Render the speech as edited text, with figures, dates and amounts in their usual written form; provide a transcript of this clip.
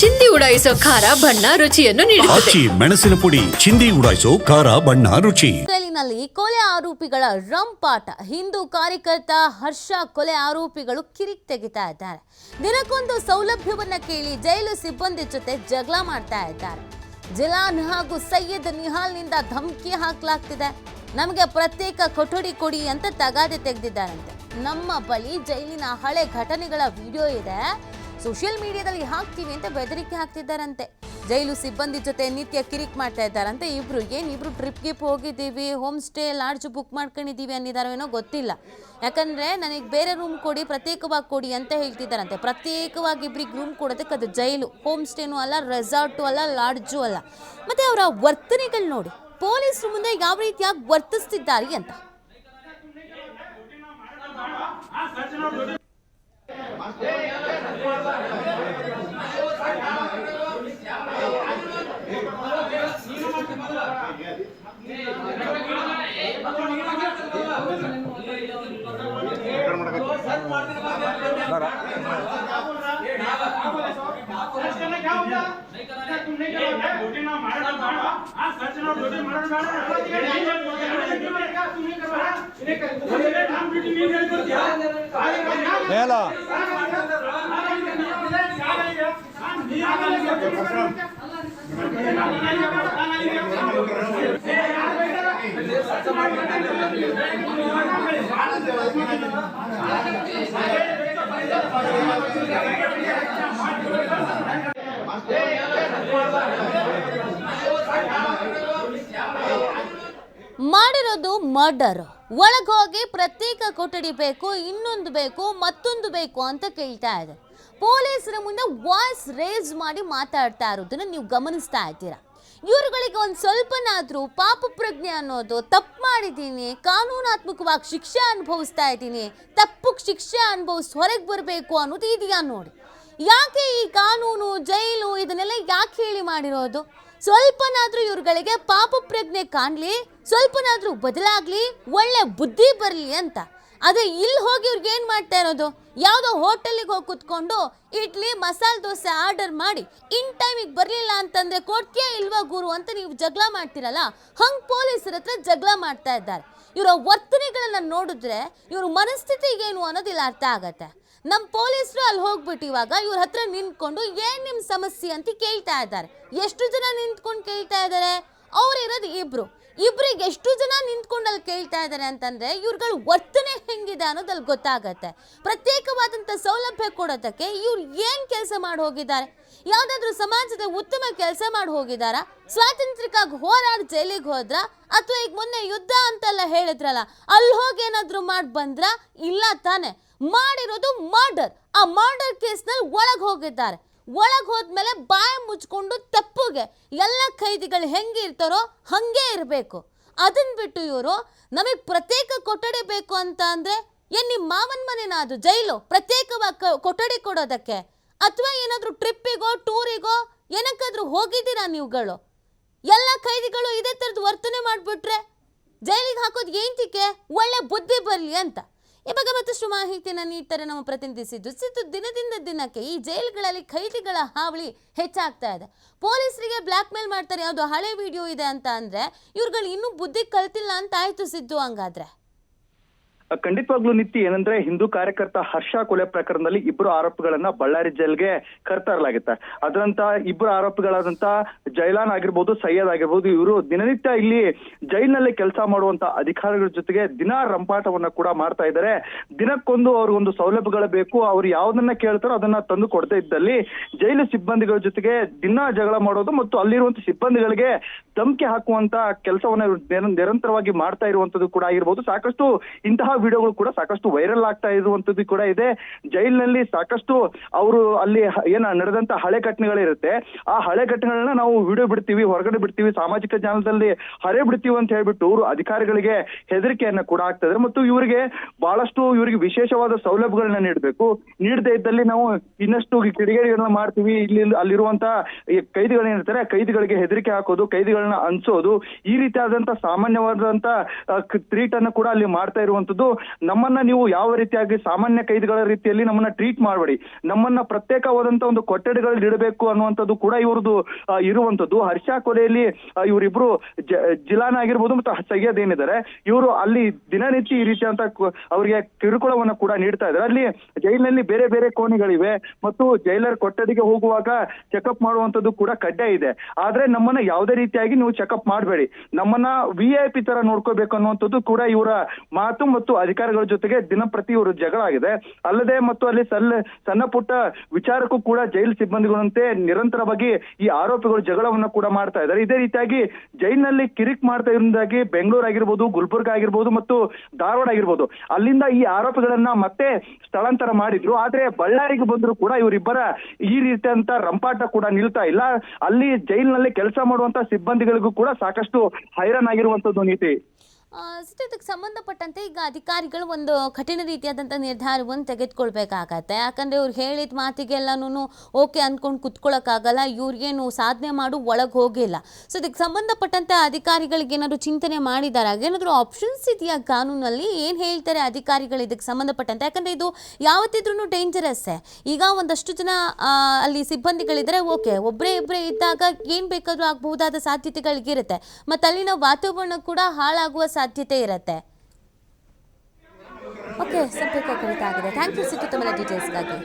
ಚಿಂದಿ ಉಡಾಯಿಸೋ ಖಾರ ಬಣ್ಣ ರುಚಿಯನ್ನು ನೀಡುತ್ತದೆ. ಮೆಣಸಿನ ಪುಡಿ ಚಿಂದಿ ಉಡಾಯಿಸೋ ಖಾರ ಬಣ್ಣ ರುಚಿ. ಇಸ್ರೇಲಿನಲ್ಲಿ ಕೊಲೆ ಆರೋಪಿಗಳ ರಂಪಾಟ. ಹಿಂದೂ ಕಾರ್ಯಕರ್ತ ಹರ್ಷ ಕೊಲೆ ಆರೋಪಿಗಳು ಕಿರಿಕ್ ತೆಗಿತಾ ಇದ್ದಾರೆ. ದಿನಕ್ಕೊಂದು ಸೌಲಭ್ಯವನ್ನ ಕೇಳಿ ಜೈಲು ಸಿಬ್ಬಂದಿ ಜೊತೆ ಜಗಳ ಮಾಡ್ತಾ ಇದ್ದಾರೆ. ಜಿಲಾನ್ ಹಾಗೂ ಸೈಯದ್ ನಿಹಾಲ್ನಿಂದ ಧಮಕಿ ಹಾಕಲಾಗ್ತಿದೆ. ನಮಗೆ ಪ್ರತ್ಯೇಕ ಕೊಠಡಿ ಕೊಡಿ ಅಂತ ತಗಾದೆ ತೆಗೆದಿದ್ದಾರಂತೆ. ನಮ್ಮ ಬಳಿ ಜೈಲಿನ ಹಳೆ ಘಟನೆಗಳ ವಿಡಿಯೋ ಇದೆ, ಸೋಷಿಯಲ್ ಮೀಡಿಯಾದಲ್ಲಿ ಹಾಕ್ತೀವಿ ಅಂತ ಬೆದರಿಕೆ ಹಾಕ್ತಿದ್ದಾರಂತೆ. ಜೈಲು ಸಿಬ್ಬಂದಿ ಜೊತೆ ನಿತ್ಯ ಕಿರಿಕ್ ಮಾಡ್ತಾ ಇದ್ದಾರಂತೆ. ಇಬ್ರು ಟ್ರಿಪ್ಗೆ ಹೋಗಿದ್ದೀವಿ, ಹೋಮ್ ಸ್ಟೇ ಲಾಡ್ಜ್ ಬುಕ್ ಮಾಡ್ಕೊಂಡಿದ್ದೀವಿ ಅನ್ನಿದಾರೋ ಏನೋ ಗೊತ್ತಿಲ್ಲ. ಯಾಕಂದ್ರೆ ನನಗೆ ಬೇರೆ ರೂಮ್ ಕೊಡಿ, ಪ್ರತ್ಯೇಕವಾಗಿ ಕೊಡಿ ಅಂತ ಹೇಳ್ತಿದ್ದಾರಂತೆ. ಪ್ರತ್ಯೇಕವಾಗಿ ಇಬ್ರಿಗೆ ರೂಮ್ ಕೊಡೋದಕ್ಕೆ ಅದು ಜೈಲು, ಹೋಮ್ ಸ್ಟೇನೂ ಅಲ್ಲ, ರೆಸಾರ್ಟು ಅಲ್ಲ, ಲಾಡ್ಜು ಅಲ್ಲ. ಮತ್ತೆ ಅವರ ವರ್ತನೆಗಳು ನೋಡಿ, ಪೊಲೀಸರು ಮುಂದೆ ಯಾವ ರೀತಿಯಾಗಿ ವರ್ತಿಸ್ತಿದ್ದಾರೆ ಅಂತ. ಮಾಡಿರೋದು ಮರ್ಡರ್. ಒಳಗೋಗಿ ಪ್ರತ್ಯೇಕ ಕೊಠಡಿ ಬೇಕು, ಇನ್ನೊಂದು ಬೇಕು, ಮತ್ತೊಂದು ಬೇಕು ಅಂತ ಕೇಳ್ತಾ ಇದೆ. ಪೊಲೀಸರ ಮುಂದೆ ವಾಯ್ಸ್ ರೇಸ್ ಮಾಡಿ ಮಾತಾಡ್ತಾ ಇರೋದನ್ನ ನೀವು ಗಮನಿಸ್ತಾ ಇದ್ದೀರಾ. ಇವ್ರುಗಳಿಗೆ ಒಂದು ಸ್ವಲ್ಪನಾದ್ರೂ ಪಾಪ ಪ್ರಜ್ಞೆ ಅನ್ನೋದು, ತಪ್ಪು ಮಾಡಿದ್ದೀನಿ, ಕಾನೂನಾತ್ಮಕವಾಗಿ ಶಿಕ್ಷೆ ಅನುಭವಿಸ್ತಾ ಇದ್ದೀನಿ, ತಪ್ಪಕ್ಕೆ ಶಿಕ್ಷೆ ಅನುಭವಿಸಿ ಹೊರಗೆ ಬರಬೇಕು ಅನ್ನೋದು ಇದೆಯಾ ನೋಡಿ. ಯಾಕೆ ಈ ಕಾನೂನು, ಜೈಲು ಇದನ್ನೆಲ್ಲ ಯಾಕೆ ಹೇಳಿ ಮಾಡಿರೋದು? ಸ್ವಲ್ಪನಾದ್ರೂ ಇವ್ರುಗಳಿಗೆ ಪಾಪ ಪ್ರಜ್ಞೆ ಕಾಣಲಿ, ಸ್ವಲ್ಪನಾದ್ರೂ ಬದಲಾಗ್ಲಿ, ಒಳ್ಳೆ ಬುದ್ಧಿ ಬರಲಿ ಅಂತ. ಅದೇ ಇಲ್ಲಿ ಹೋಗಿ ಇವ್ರಿಗೆ ಏನು ಮಾಡ್ತಾ ಇರೋದು? ಯಾವುದೋ ಹೋಟೆಲಿಗೆ ಹೋಗಿ ಕುತ್ಕೊಂಡು ಇಡ್ಲಿ ಮಸಾಲೆ ದೋಸೆ ಆರ್ಡರ್ ಮಾಡಿ ಇನ್ ಟೈಮಿಗೆ ಬರಲಿಲ್ಲ ಅಂತಂದರೆ ಕೊಡ್ತೀಯಾ ಇಲ್ವಾ ಗುರು ಅಂತ ನೀವು ಜಗಳ ಮಾಡ್ತೀರಲ್ಲ, ಹಂಗೆ ಪೊಲೀಸರ ಹತ್ರ ಜಗಳ ಮಾಡ್ತಾ ಇದ್ದಾರೆ. ಇವರ ವರ್ತನೆಗಳನ್ನ ನೋಡಿದ್ರೆ ಇವ್ರ ಮನಸ್ಥಿತಿ ಏನು ಅನ್ನೋದಿಲ್ಲ ಅರ್ಥ ಆಗತ್ತೆ. ನಮ್ಮ ಪೊಲೀಸರು ಅಲ್ಲಿ ಹೋಗ್ಬಿಟ್ಟು ಇವಾಗ ಇವ್ರ ಹತ್ರ ನಿಂತ್ಕೊಂಡು ಏನು ನಿಮ್ಮ ಸಮಸ್ಯೆ ಅಂತ ಕೇಳ್ತಾ ಇದ್ದಾರೆ. ಎಷ್ಟು ಜನ ನಿಂತ್ಕೊಂಡು ಕೇಳ್ತಾ ಇದ್ದಾರೆ? ಅವ್ರು ಇರೋದು ಇಬ್ರಿಗೆ ಎಷ್ಟು ಜನ ನಿಂತ್ಕೊಂಡು ಅಲ್ಲಿ ಕೇಳ್ತಾ ಇದ್ದಾರೆ ಅಂತಂದ್ರೆ ಇವ್ರುಗಳ ವರ್ತನೆ ಹೆಂಗಿದೆ ಅನ್ನೋದಲ್ಲಿ ಗೊತ್ತಾಗತ್ತೆ. ಪ್ರತ್ಯೇಕವಾದಂಥ ಸೌಲಭ್ಯ ಕೊಡೋದಕ್ಕೆ ಇವ್ರು ಏನು ಕೆಲಸ ಮಾಡಿ ಹೋಗಿದ್ದಾರೆ? ಯಾವುದಾದ್ರೂ ಸಮಾಜದ ಉತ್ತಮ ಕೆಲಸ ಮಾಡಿ ಹೋಗಿದಾರಾ? ಸ್ವಾತಂತ್ರ್ಯಕ್ಕಾಗಿ ಹೋರಾಡಿ ಜೈಲಿಗೆ ಹೋದ್ರ? ಅಥವಾ ಈಗ ಮೊನ್ನೆ ಯುದ್ಧ ಅಂತೆಲ್ಲ ಹೇಳಿದ್ರಲ್ಲ, ಅಲ್ಲಿ ಹೋಗಿ ಏನಾದರೂ ಮಾಡಿ ಬಂದ್ರ? ಇಲ್ಲ ತಾನೆ. ಮಾಡಿರೋದು ಮರ್ಡರ್. ಆ ಮರ್ಡರ್ ಕೇಸ್ನಲ್ಲಿ ಒಳಗೆ ಹೋಗಿದ್ದಾರೆ. ಒಳಗೆ ಹೋದ್ಮೇಲೆ ಬಾಯಿ ಮುಚ್ಕೊಂಡು ತಪ್ಪುಗೆ ಎಲ್ಲ ಖೈದಿಗಳು ಹೆಂಗೆ ಇರ್ತಾರೋ ಹಂಗೆ ಇರಬೇಕು. ಅದನ್ನ ಬಿಟ್ಟು ಇವರು ನಮಗೆ ಪ್ರತ್ಯೇಕ ಕೊಠಡಿ ಬೇಕು ಅಂತ ಅಂದರೆ ಏನು ನಿಮ್ಮ ಮಾವನ ಮನೆನಾ ಅದು ಜೈಲು? ಪ್ರತ್ಯೇಕವಾಗಿ ಕೊಠಡಿ ಕೊಡೋದಕ್ಕೆ? ಅಥವಾ ಏನಾದರೂ ಟ್ರಿಪ್ಪಿಗೋ ಟೂರಿಗೋ ಏನಕ್ಕಾದ್ರೂ ಹೋಗಿದ್ದೀರಾ ನೀವುಗಳು? ಎಲ್ಲ ಖೈದಿಗಳು ಇದೇ ಥರದ್ದು ವರ್ತನೆ ಮಾಡಿಬಿಟ್ರೆ ಜೈಲಿಗೆ ಹಾಕೋದು ಏಂತಿಕೆ? ಒಳ್ಳೆ ಬುದ್ಧಿ ಬರಲಿ ಅಂತ. ಇವಾಗ ಮತ್ತಷ್ಟು ಮಾಹಿತಿಯನ್ನು ನೀಡ್ತಾರೆ ನಮ್ಮ ಪ್ರತಿನಿಧಿ ಸಿದ್ದು. ದಿನದಿಂದ ದಿನಕ್ಕೆ ಈ ಜೈಲುಗಳಲ್ಲಿ ಖೈದಿಗಳ ಹಾವಳಿ ಹೆಚ್ಚಾಗ್ತಾ ಇದೆ. ಪೊಲೀಸರಿಗೆ ಬ್ಲ್ಯಾಕ್ ಮೇಲ್ ಮಾಡ್ತಾರೆ, ಯಾವುದೋ ಹಳೆ ವಿಡಿಯೋ ಇದೆ ಅಂತ ಅಂದರೆ ಇವ್ರುಗಳು ಇನ್ನೂ ಬುದ್ಧಿ ಕಲ್ತಿಲ್ಲ ಅಂತ ಆಯ್ತು ಸಿದ್ದು. ಹಂಗಾದ್ರೆ ಖಂಡಿತವಾಗ್ಲೂ ನಿತ್ಯ ಏನಂದ್ರೆ ಹಿಂದೂ ಕಾರ್ಯಕರ್ತ ಹರ್ಷ ಕೊಲೆ ಪ್ರಕರಣದಲ್ಲಿ ಇಬ್ಬರು ಆರೋಪಿಗಳನ್ನ ಬಳ್ಳಾರಿ ಜೈಲ್ಗೆ ಕರ್ತರಲಾಗುತ್ತೆ. ಅದರಂತ ಇಬ್ಬರು ಆರೋಪಿಗಳಾದಂತ ಜೈಲಾನ್ ಆಗಿರ್ಬೋದು, ಸೈಯದ್ ಆಗಿರ್ಬೋದು, ಇವರು ದಿನನಿತ್ಯ ಇಲ್ಲಿ ಜೈಲಿನಲ್ಲಿ ಕೆಲಸ ಮಾಡುವಂತ ಅಧಿಕಾರಿಗಳ ಜೊತೆಗೆ ದಿನ ರಂಪಾಟವನ್ನ ಕೂಡ ಮಾಡ್ತಾ ಇದ್ದಾರೆ. ದಿನಕ್ಕೊಂದು ಅವ್ರಿಗೊಂದು ಸೌಲಭ್ಯಗಳು ಬೇಕು, ಅವ್ರು ಯಾವ್ದನ್ನ ಕೇಳ್ತಾರೋ ಅದನ್ನ ತಂದು ಕೊಡದೇ ಇದ್ದಲ್ಲಿ ಜೈಲು ಸಿಬ್ಬಂದಿಗಳ ಜೊತೆಗೆ ದಿನ ಜಗಳ ಮಾಡೋದು ಮತ್ತು ಅಲ್ಲಿರುವಂತ ಸಿಬ್ಬಂದಿಗಳಿಗೆ ಧಮಕಿ ಹಾಕುವಂತ ಕೆಲಸವನ್ನ ನಿರಂತರವಾಗಿ ಮಾಡ್ತಾ ಇರುವಂತದ್ದು ಕೂಡ ಆಗಿರ್ಬೋದು. ಸಾಕಷ್ಟು ಇಂತಹ ವಿಡಿಯೋಗಳು ಕೂಡ ಸಾಕಷ್ಟು ವೈರಲ್ ಆಗ್ತಾ ಇರುವಂತದ್ದು ಕೂಡ ಇದೆ. ಜೈಲಿನಲ್ಲಿ ಸಾಕಷ್ಟು ಅವರು ಅಲ್ಲಿ ಏನ ನಡೆದಂತ ಹಳೆ ಘಟನೆಗಳಿರುತ್ತೆ, ಆ ಹಳೆ ಘಟನೆಗಳನ್ನ ನಾವು ವಿಡಿಯೋ ಬಿಡ್ತೀವಿ, ಹೊರಗಡೆ ಬಿಡ್ತೀವಿ, ಸಾಮಾಜಿಕ ಜಾಲದಲ್ಲಿ ಹರೇ ಬಿಡ್ತೀವಿ ಅಂತ ಹೇಳ್ಬಿಟ್ಟು ಅವರು ಅಧಿಕಾರಿಗಳಿಗೆ ಹೆದರಿಕೆಯನ್ನ ಕೂಡ ಆಗ್ತಾ ಇದ್ದಾರೆ. ಮತ್ತು ಇವರಿಗೆ ಬಹಳಷ್ಟು ಇವರಿಗೆ ವಿಶೇಷವಾದ ಸೌಲಭ್ಯಗಳನ್ನ ನೀಡಬೇಕು, ನೀಡದೇ ಇದ್ದಲ್ಲಿ ನಾವು ಇನ್ನಷ್ಟು ಕಿಡಿಗೇಡಿಗಳನ್ನ ಮಾಡ್ತೀವಿ, ಇಲ್ಲಿ ಅಲ್ಲಿರುವಂತ ಕೈದಿಗಳೇನಿರ್ತಾರೆ ಕೈದಿಗಳಿಗೆ ಹೆದರಿಕೆ ಹಾಕೋದು, ಕೈದಿಗಳನ್ನ ಅನ್ಸೋದು, ಈ ರೀತಿಯಾದಂತ ಸಾಮಾನ್ಯವಾದಂತ ಟ್ರೀಟ್ ಅನ್ನು ಕೂಡ ಅಲ್ಲಿ ಮಾಡ್ತಾ ಇರುವಂತದ್ದು ನಮ್ಮನ್ನ ನೀವು ಯಾವ ರೀತಿಯಾಗಿ ಸಾಮಾನ್ಯ ಕೈದಿಗಳ ರೀತಿಯಲ್ಲಿ ನಮ್ಮನ್ನ ಟ್ರೀಟ್ ಮಾಡಬೇಡಿ, ನಮ್ಮನ್ನ ಪ್ರತ್ಯೇಕವಾದಂತ ಒಂದು ಕೊಠಡಿಗಳಲ್ಲಿ ಇಡಬೇಕು ಅನ್ನುವಂಥದ್ದು ಕೂಡ ಇವ್ರದ್ದು ಇರುವಂತದ್ದು. ಹರ್ಷ ಕೊಲೆಯಲ್ಲಿ ಇವರಿಬ್ರು ಜಿಲಾನ್ ಆಗಿರ್ಬೋದು ಮತ್ತು ಸೈಯದ್ ಏನಿದ್ದಾರೆ ಇವರು ಅಲ್ಲಿ ದಿನನಿತ್ಯ ಈ ರೀತಿಯಂತ ಅವರಿಗೆ ಕಿರುಕುಳವನ್ನ ಕೂಡ ನೀಡ್ತಾ ಇದ್ದಾರೆ. ಅಲ್ಲಿ ಜೈಲಿನಲ್ಲಿ ಬೇರೆ ಬೇರೆ ಕೋಣೆಗಳಿವೆ ಮತ್ತು ಜೈಲರ್ ಕೊಠಡಿಗೆ ಹೋಗುವಾಗ ಚೆಕಪ್ ಮಾಡುವಂತದ್ದು ಕೂಡ ಕಡ್ಡಾಯ ಇದೆ. ಆದ್ರೆ ನಮ್ಮನ್ನ ಯಾವುದೇ ರೀತಿಯಾಗಿ ನೀವು ಚೆಕಪ್ ಮಾಡಬೇಡಿ, ನಮ್ಮನ್ನ VIP ತರ ನೋಡ್ಕೋಬೇಕು ಅನ್ನುವಂಥದ್ದು ಕೂಡ ಇವರ ಮಾತು ಮತ್ತು ಅಧಿಕಾರಿಗಳ ಜೊತೆಗೆ ದಿನಪ್ರತಿ ಇವರು ಜಗಳ ಆಗಿದೆ. ಅಲ್ಲದೆ ಮತ್ತು ಅಲ್ಲಿ ಸಣ್ಣ ಪುಟ್ಟ ವಿಚಾರಕ್ಕೂ ಕೂಡ ಜೈಲು ಸಿಬ್ಬಂದಿಗಳಂತೆ ನಿರಂತರವಾಗಿ ಈ ಆರೋಪಿಗಳು ಜಗಳವನ್ನ ಕೂಡ ಮಾಡ್ತಾ ಇದ್ದಾರೆ. ಇದೇ ರೀತಿಯಾಗಿ ಜೈಲಿನಲ್ಲಿ ಕಿರಿಕ್ ಮಾಡ್ತಾ ಇರೋದಾಗಿ ಬೆಂಗಳೂರು ಆಗಿರ್ಬೋದು, ಗುಲ್ಬರ್ಗ ಆಗಿರ್ಬೋದು ಮತ್ತು ಧಾರವಾಡ ಆಗಿರ್ಬೋದು ಅಲ್ಲಿಂದ ಈ ಆರೋಪಿಗಳನ್ನ ಮತ್ತೆ ಸ್ಥಳಾಂತರ ಮಾಡಿದ್ರು. ಆದ್ರೆ ಬಳ್ಳಾರಿಗೆ ಬಂದ್ರು ಕೂಡ ಇವರಿಬ್ಬರ ಈ ರೀತಿಯಂತ ರಂಪಾಟ ಕೂಡ ನಿಲ್ತಾ ಇಲ್ಲ. ಅಲ್ಲಿ ಜೈಲಿನಲ್ಲಿ ಕೆಲಸ ಮಾಡುವಂತ ಸಿಬ್ಬಂದಿಗಳಿಗೂ ಕೂಡ ಸಾಕಷ್ಟು ಹೈರಾಣಾಗಿರುವಂತದ್ದು ನೀತಿ. ಇದಕ್ಕೆ ಸಂಬಂಧಪಟ್ಟಂತೆ ಈಗ ಅಧಿಕಾರಿಗಳು ಒಂದು ಕಠಿಣ ರೀತಿಯಾದಂಥ ನಿರ್ಧಾರವನ್ನು ತೆಗೆದುಕೊಳ್ಬೇಕಾಗತ್ತೆ. ಯಾಕಂದರೆ ಇವ್ರು ಹೇಳಿದ ಮಾತಿಗೆಲ್ಲನೂ ಓಕೆ ಅಂದ್ಕೊಂಡು ಕುತ್ಕೊಳ್ಳೋಕ್ಕಾಗಲ್ಲ, ಇವ್ರಿಗೇನು ಸಾಧನೆ ಮಾಡು ಒಳಗೆ ಹೋಗಿಲ್ಲ. ಸೊ ಇದಕ್ಕೆ ಸಂಬಂಧಪಟ್ಟಂತೆ ಅಧಿಕಾರಿಗಳಿಗೆ ಏನಾದರೂ ಚಿಂತನೆ ಮಾಡಿದಾರ, ಏನಾದರೂ ಆಪ್ಷನ್ಸ್ ಇದೆಯಾ ಕಾನೂನಲ್ಲಿ, ಏನು ಹೇಳ್ತಾರೆ ಅಧಿಕಾರಿಗಳು ಇದಕ್ಕೆ ಸಂಬಂಧಪಟ್ಟಂತೆ? ಯಾಕಂದರೆ ಇದು ಯಾವತ್ತಿದ್ರೂ ಡೇಂಜರಸ್ಸೇ. ಈಗ ಒಂದಷ್ಟು ಜನ ಅಲ್ಲಿ ಸಿಬ್ಬಂದಿಗಳಿದ್ದಾರೆ, ಓಕೆ ಒಬ್ಬರೇ ಇದ್ದಾಗ ಏನು ಬೇಕಾದರೂ ಆಗಬಹುದಾದ ಸಾಧ್ಯತೆಗಳಿಗಿರುತ್ತೆ, ಮತ್ತು ಅಲ್ಲಿನ ವಾತಾವರಣ ಕೂಡ ಹಾಳಾಗುವ ಸಾಧ್ಯತೆ ಇರುತ್ತೆ. ಓಕೆ, ಸಂಪರ್ಕ ಕಡಿತ ಆಗಿದೆ. ಥ್ಯಾಂಕ್ ಯು ಸಿಟ್ಟು ತಮ್ಮ ಡೀಟೇಲ್ಸ್ಗಾಗಿ.